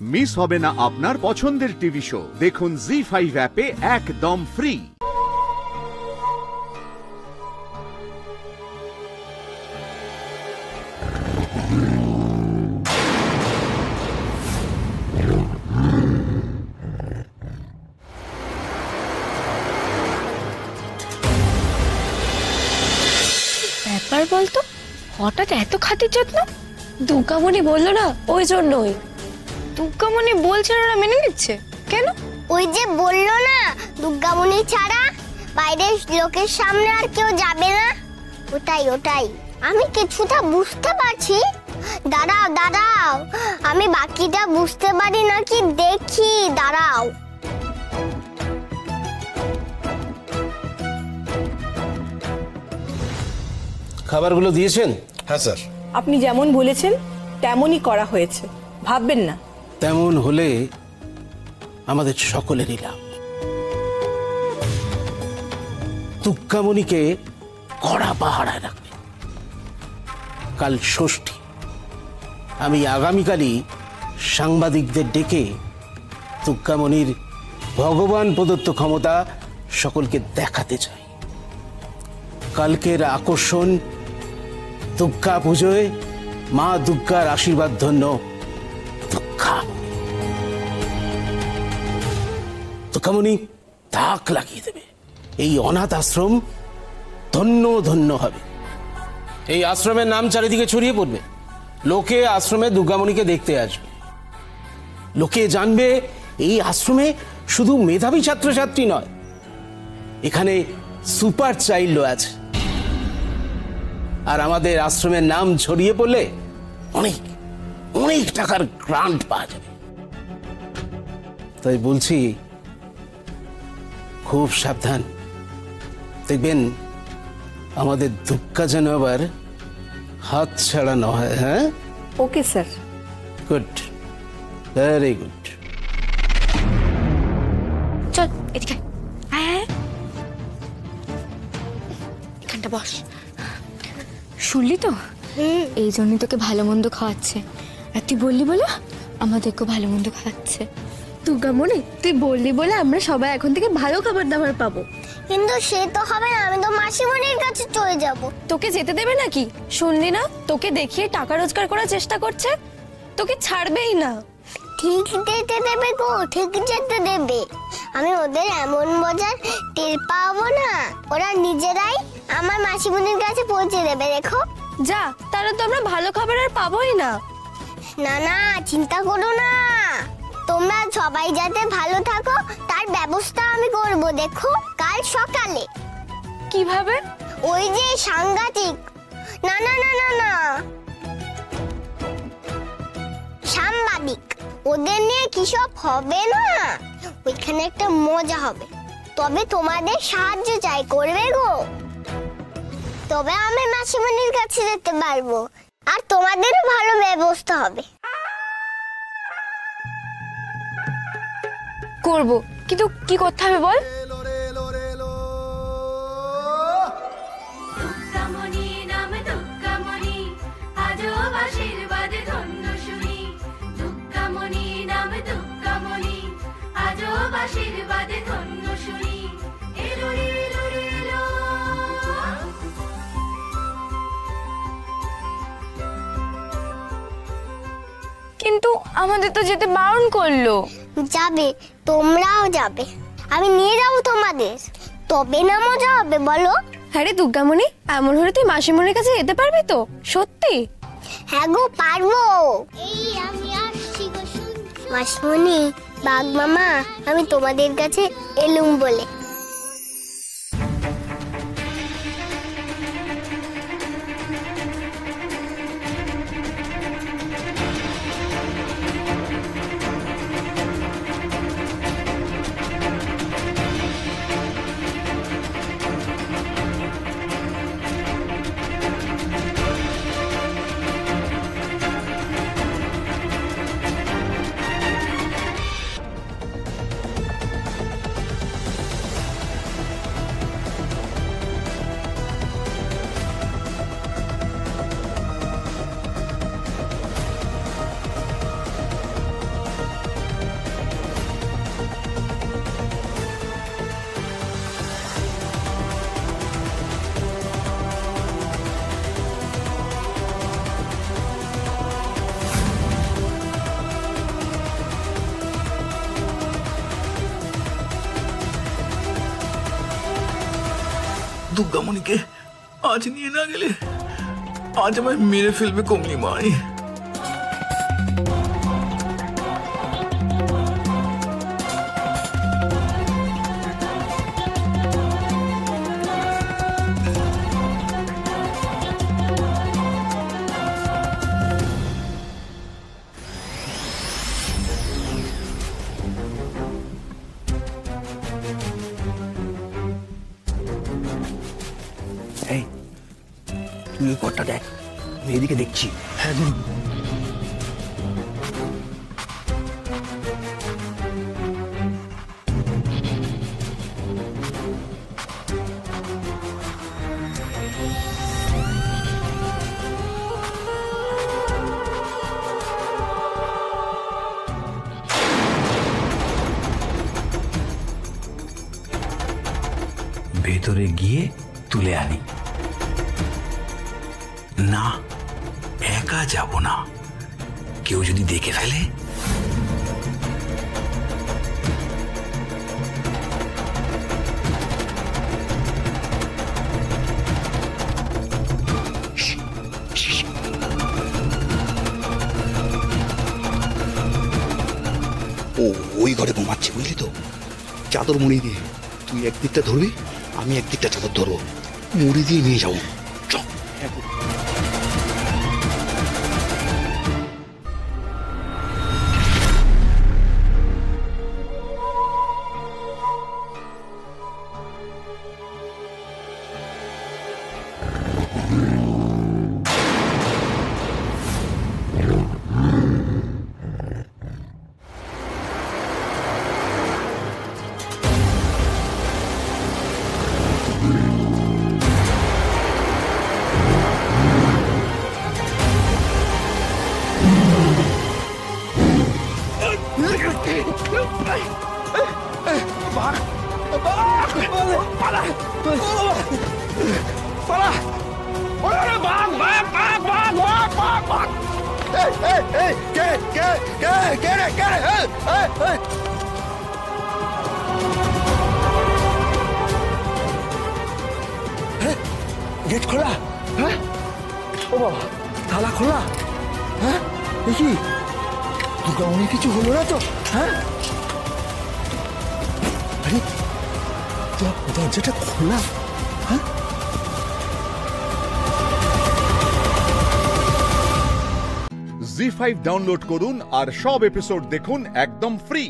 Miss হবে না আপনার পছন্দের টিভি শো। দেখুন জি5 অ্যাপে একদম ফ্রি। ব্যাপার বলতো, হঠাৎ এত খাতির যত্ন? দুর্গামণি বললো না, ওই জন্যই। দুর্গামণি বলছে ওরা মেনে নিচ্ছে কেন? ওই যে বললো না, দুর্গামণি ছাড়া বাইরের লোকের সামনে আর কেউ যাবে না। ওটাই আমি কিছুটা বুঝতে পারছি। দাঁড়াও দাঁড়াও, আমি বাকিটা বুঝতে পারি নাকি দেখি, দাঁড়াও। খাবারগুলো দিয়েছেন? হ্যাঁ স্যার। আপনি যেমন বলেছেন তেমনই করা হয়েছে, ভাববেন না। তেমন হলে আমাদের সকলেরই লাভ। তুক্কামণিকে কড়া পাহারায় রাখবে। কাল ষষ্ঠী, আমি আগামীকালই সাংবাদিকদের ডেকে তুক্কামণির ভগবান প্রদত্ত ক্ষমতা সকলকে দেখাতে চাই। কালকের আকর্ষণ দুর্গা পুজোয় মা দুর্গার আশীর্বাদ ধন্য তুক্কামণি ধাক লাগিয়ে দেবে। এই অনাথ আশ্রম ধন্য ধন্য হবে। এই আশ্রমের নাম চারিদিকে ছড়িয়ে পড়বে। লোকে আশ্রমে দুর্গামণিকে দেখতে আসবে। লোকে জানবে এই আশ্রমে শুধু মেধাবী ছাত্রছাত্রী নয়, এখানে সুপার চাইল্ডও আছে। আর আমাদের আশ্রমের নাম ছড়িয়ে পড়লে অনেক অনেক টাকার গ্রান্ট পাওয়া যাবে। তাই বলছি, খুব সাবধান। দেখবেন আমাদের দুর্গা যেন আবার হাত ছাড়া না হয়। হ্যাঁ, okay sir. Good, very good. চল এদিকে, এখানটা বস। শুনলি তো, এই জন্যই তোকে ভালো মন্দ খাওয়াচ্ছে। আর তুই বললি বলে আমাদেরকেও ভালো মন্দ খাওয়াচ্ছে। দুর্গামণি, তুই বললি বলে আমরা সবাই এখন থেকে ভালো খাবার দাবার পাবো। কিন্তু সে তো হবে না, আমি তো মাসিমণির কাছে চলে যাব। তোকে যেতে দেবে নাকি? শুনলি না, তোকে দেখিয়ে টাকা রোজগার করার চেষ্টা করছে, তোকে ছাড়বেই না। ঠিক যেতে দেবে গো, ঠিক যেতে দেবে। আমি ওদের এমন মজার টের পাবো না, ওরা নিজেরাই আমার মাসিমণির কাছে পৌঁছে দেবে। দেখো যা, তাহলে তো আমরা ভালো খাবার আর পাবোই না। না না, চিন্তা করো না, তোমরা সবাই যাতে ভালো থাকো তার ব্যবস্থা আমি করব। দেখো কাল সকালে। কিভাবে? ওই যে সাংঘাতিক, না না না না না, সাংবাদিক, ওদের নিয়ে কি সব হবে না, ওইখানে একটা মজা হবে। তবে তোমাদের সাহায্য চাই, করবে গো। তবে আমি মাসিমণির কাছে যেতে পারবো, আর তোমাদেরও ভালো ব্যবস্থা হবে। করব, কিন্তু কি করতে হবে বল? কিন্তু আমাদের তো যেতে বারণ করলো। যাবে, তোমরাও যাবে, আমি নিয়ে যাবো তোমাদের, তবে না মজা হবে বলো। হ্যাঁ রে দুর্গামণি, এমন হলে তুই মাসিমণির কাছে যেতে পারবি তো? সত্যি? হ্যাঁ গো, পারবো। এই আমি আসছি গো, মাসিমণি, বাঘ মামা, আমি তোমাদের কাছে এলুম বলে। দুর্গামণিকে আজ নিয়ে না গেলে আজ আমায় মেরে ফেলবে কমলি মাই। এই তুই ওই ঘরটা দেখ, আমি এদিকে দেখছি। হ্যাঁ গুরু। ভেতরে গিয়ে তুলে আনি। না, একা যাব না, কেউ যদি দেখে ফেলে। ও ওই ঘরে ঘুমাচ্ছে, বুঝলি তো? চাদর মুড়ি দিয়ে তুই একদিকটা ধরবি, আমি একদিকটা চাদর ধরবো, মুড়ি দিয়ে নিয়ে যাবো। চল। গেট খোলা? হ্যাঁ, ও বাবা, তালা খোলা? হ্যাঁ, দেখি দুর্গামণি কিছু হলো না তো? হ্যাঁ, আরে দরজাটা খোলা। হ্যাঁ, জি5 ডাউনলোড করুন আর সব এপিসোড দেখুন একদম ফ্রি।